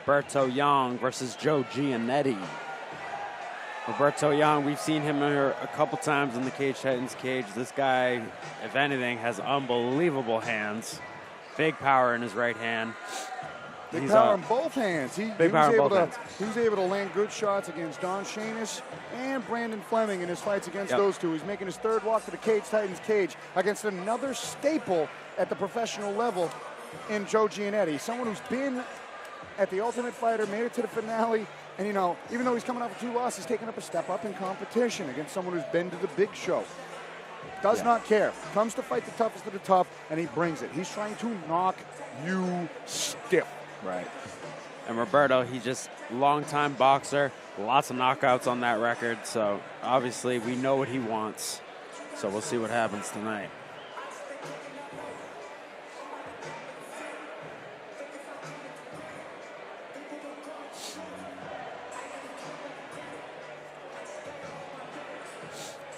Roberto Yong versus Joe Giannetti. Roberto Yong, we've seen him here a couple times in the Cage Titans cage. This guy, if anything, has unbelievable hands. Big power in his right hand. Big power in both hands. He was able to land good shots against Don Shanis and Brandon Fleming in his fights against those two. He's making his third walk to the Cage Titans cage against another staple at the professional level in Joe Giannetti. Someone who's been at the Ultimate Fighter, made it to the finale, and you know, even though he's coming off of 2 losses, he's taking up a step up in competition against someone who's been to the big show. Does not care. Comes to fight the toughest of the tough, and he brings it. He's trying to knock you stiff. Right. And Roberto, he's just long-time boxer, lots of knockouts on that record, so obviously we know what he wants. So we'll see what happens tonight.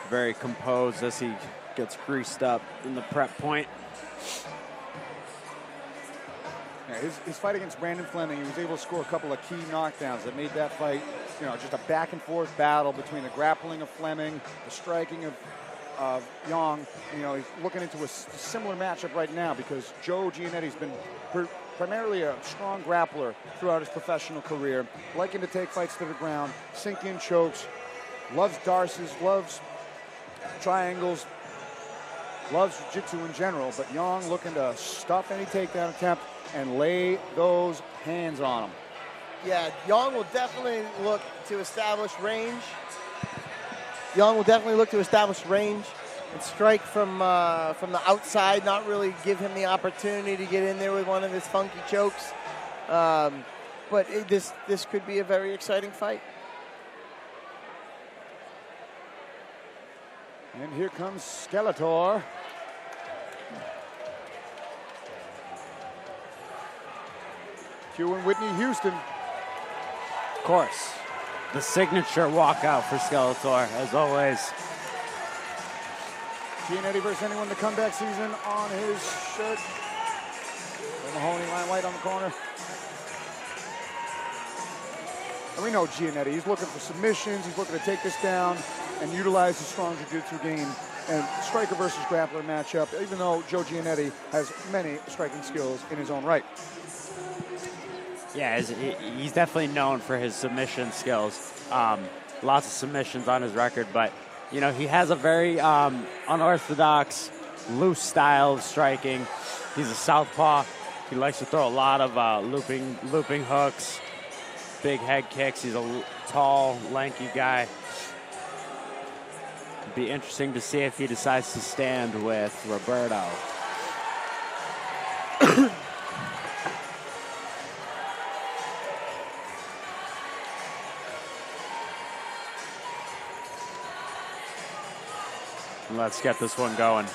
Very composed as he gets greased up in the prep point. Yeah, his fight against Brandon Fleming, he was able to score a couple of key knockdowns that made that fight, you know, just a back and forth battle between the grappling of Fleming, the striking of Yong. And, you know, he's looking into a similar matchup right now because Joe Giannetti's been primarily a strong grappler throughout his professional career, liking to take fights to the ground, sink in chokes, loves darces, loves triangles, loves jiu-jitsu in general, but Yong looking to stuff any takedown attempt and lay those hands on him. Yeah, Yong will definitely look to establish range. Yong will definitely look to establish range and strike from the outside, not really give him the opportunity to get in there with one of his funky chokes. But this could be a very exciting fight. And here comes Skeletor. Cue and Whitney Houston. Of course. The signature walkout for Skeletor, as always. Giannetti versus anyone in the comeback season on his shirt. Mahoney, line white on the corner. And we know Giannetti, he's looking for submissions, he's looking to take this down and utilize his strong jiu-jitsu game and striker versus grappler matchup, even though Joe Giannetti has many striking skills in his own right. Yeah, he's definitely known for his submission skills. Lots of submissions on his record, but you know, he has a very unorthodox, loose style of striking. He's a southpaw. He likes to throw a lot of looping hooks, big head kicks. He's a tall, lanky guy. It'd be interesting to see if he decides to stand with Roberto. Let's get this one going.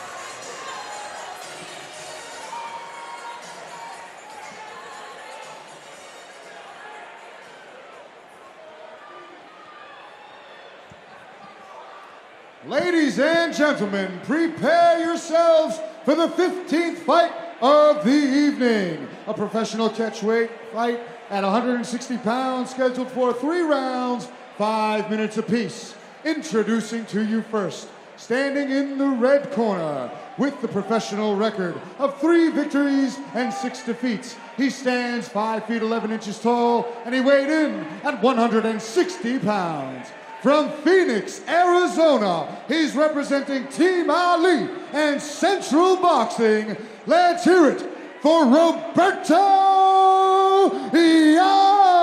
Ladies and gentlemen, prepare yourselves for the 15th fight of the evening. A professional catchweight fight at 160 pounds, scheduled for 3 rounds, 5 minutes apiece. Introducing to you first, standing in the red corner with the professional record of 3 victories and 6 defeats. He stands 5 feet 11 inches tall, and he weighed in at 160 pounds. From Phoenix, Arizona, he's representing Team Ali and Central Boxing. Let's hear it for Roberto Yong.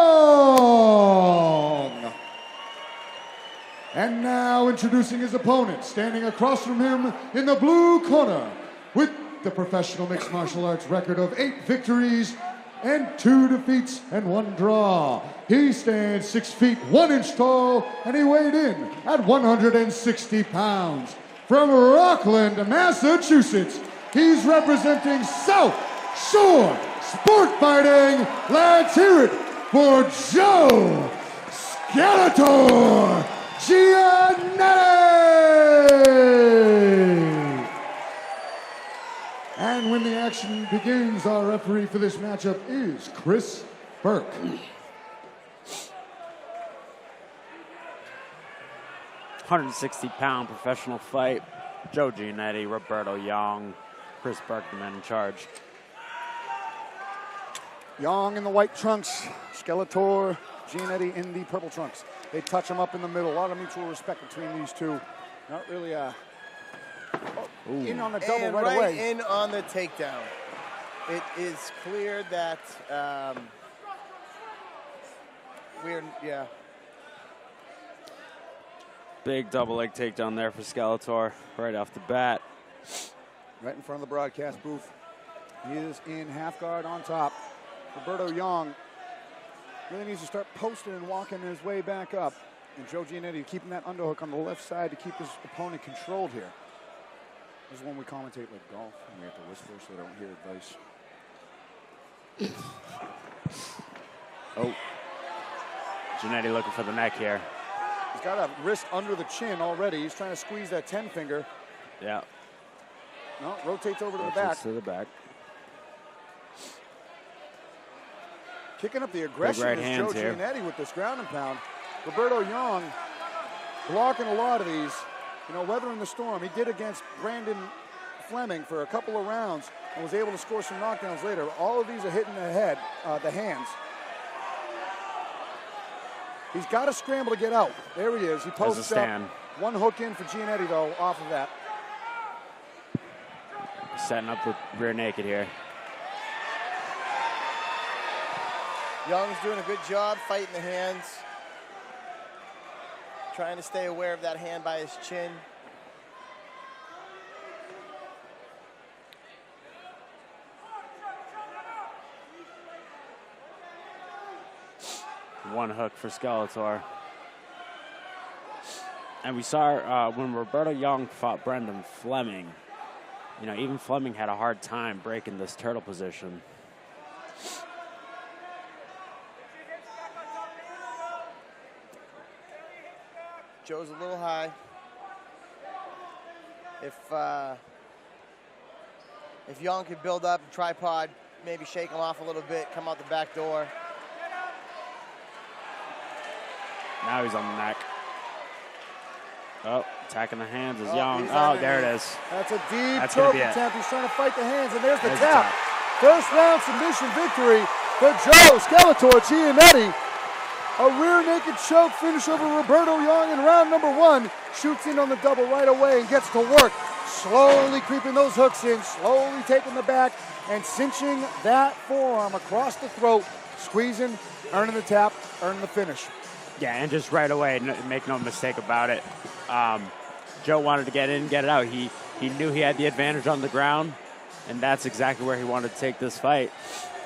And now introducing his opponent, standing across from him in the blue corner with the professional mixed martial arts record of 8 victories and 2 defeats and 1 draw. He stands 6 feet 1 inch tall, and he weighed in at 160 pounds. From Rockland, Massachusetts, he's representing South Shore Sport Fighting. Let's hear it for Joe Skeletor Giannetti! And when the action begins, our referee for this matchup is Chris Burke. 160-pound professional fight. Joe Giannetti, Roberto Yong, Chris Berkman in charge. Yong in the white trunks, Skeletor, Giannetti in the purple trunks. They touch him up in the middle. A lot of mutual respect between these two. Not really in on the double and right away. In on the takedown. It is clear that yeah. Big double leg takedown there for Skeletor right off the bat. Right in front of the broadcast booth. He is in half guard on top. Roberto Yong really needs to start posting and walking his way back up. And Joe Giannetti keeping that underhook on the left side to keep his opponent controlled here. This is when we commentate like golf, and we have to whisper so they don't hear advice. Oh. Giannetti looking for the neck here. He's got a wrist under the chin already. He's trying to squeeze that 10 finger. Yeah. No, rotates over to the back. To the back. Kicking up the aggression right is hands Joe here. Giannetti with this ground and pound. Roberto Yong blocking a lot of these. You know, weathering the storm. He did against Brandon Fleming for a couple of rounds and was able to score some knockdowns later. All of these are hitting the head, the hands. He's got to scramble to get out. There he is. He posts up. One hook in for Giannetti, though, off of that. Setting up the rear naked here. Young's doing a good job fighting the hands. Trying to stay aware of that hand by his chin. One hook for Skeletor. And we saw when Roberto Yong fought Brendan Fleming, you know, even Fleming had a hard time breaking this turtle position. Joe's a little high. If Yong could build up a tripod, maybe shake him off a little bit, come out the back door. Now he's on the neck. Oh, attacking the hands is Yong. Oh, there it is. That's a deep choke attempt. He's trying to fight the hands, and there's the tap. The First round submission victory for Joe Skeletor Giannetti. A rear naked choke finish over Roberto Yong in round number one. Shoots in on the double right away and gets to work. Slowly creeping those hooks in, slowly taking the back and cinching that forearm across the throat, squeezing, earning the tap, earning the finish. Yeah, and just right away, make no mistake about it. Joe wanted to get in, get it out. He knew he had the advantage on the ground, and that's exactly where he wanted to take this fight,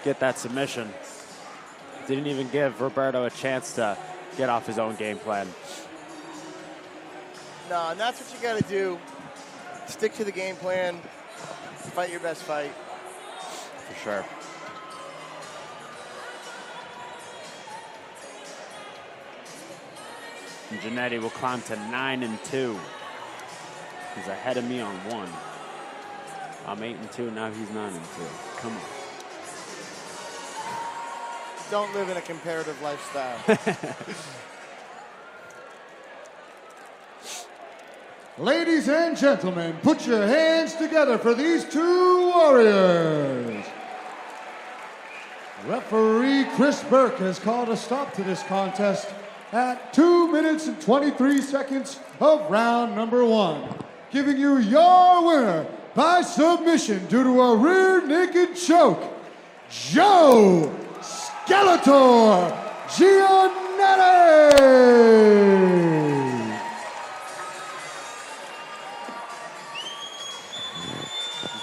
get that submission. Didn't even give Roberto a chance to get off his own game plan. No, and that's what you got to do. Stick to the game plan. Fight your best fight. For sure. And Giannetti will climb to 9-2. He's ahead of me on one. I'm 8-2, now he's 9-2. Come on. Don't live in a comparative lifestyle. Ladies and gentlemen, put your hands together for these two warriors. Referee Chris Burke has called a stop to this contest at 2 minutes and 23 seconds of round number one, giving you your winner by submission due to a rear naked choke, Joe Skeletor Giannetti.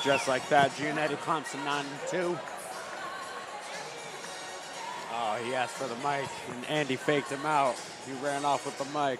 Just like that, Giannetti climbs to 9-2. Oh, he asked for the mic, and Andy faked him out. He ran off with the mic.